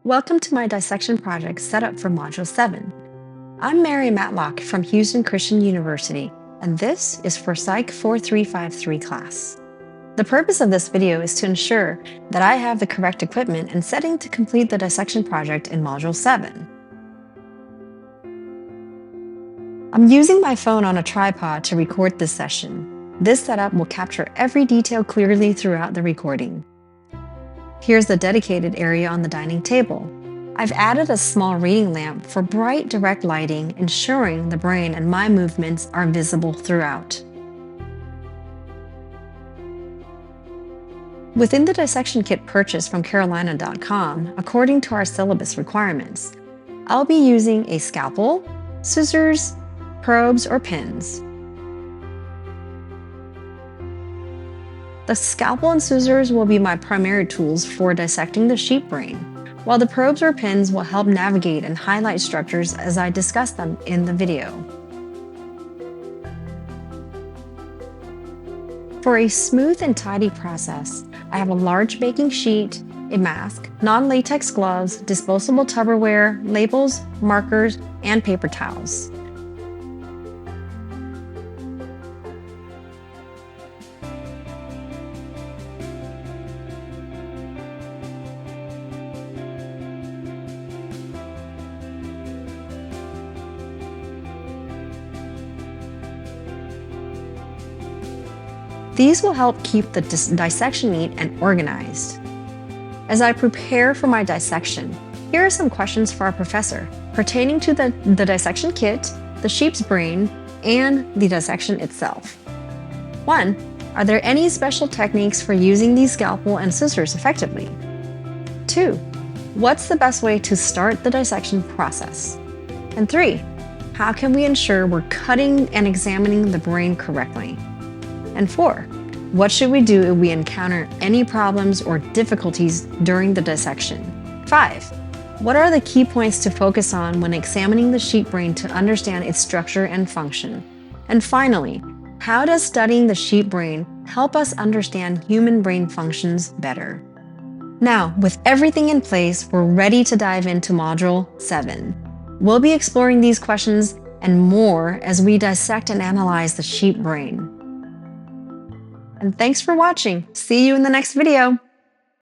Welcome to my dissection project set up for Module 7. I'm Mary Matlock from Houston Christian University, and this is for Psych 4353 class. The purpose of this video is to ensure that I have the correct equipment and setting to complete the dissection project in Module 7. I'm using my phone on a tripod to record this session. This setup will capture every detail clearly throughout the recording. Here's the dedicated area on the dining table. I've added a small reading lamp for bright, direct lighting, ensuring the brain and my movements are visible throughout. Within the dissection kit purchased from Carolina.com, according to our syllabus requirements, I'll be using a scalpel, scissors, probes, or pins. The scalpel and scissors will be my primary tools for dissecting the sheep brain, while the probes or pins will help navigate and highlight structures as I discuss them in the video. For a smooth and tidy process, I have a large baking sheet, a mask, non-latex gloves, disposable Tupperware, labels, markers, and paper towels. These will help keep the dissection neat and organized. As I prepare for my dissection, here are some questions for our professor pertaining to the dissection kit, the sheep's brain, and the dissection itself. 1. Are there any special techniques for using these scalpel and scissors effectively? 2. What's the best way to start the dissection process? And 3. How can we ensure we're cutting and examining the brain correctly? And 4, what should we do if we encounter any problems or difficulties during the dissection? 5, what are the key points to focus on when examining the sheep brain to understand its structure and function? And finally, how does studying the sheep brain help us understand human brain functions better? Now, with everything in place, we're ready to dive into Module 7. We'll be exploring these questions and more as we dissect and analyze the sheep brain. And thanks for watching. See you in the next video.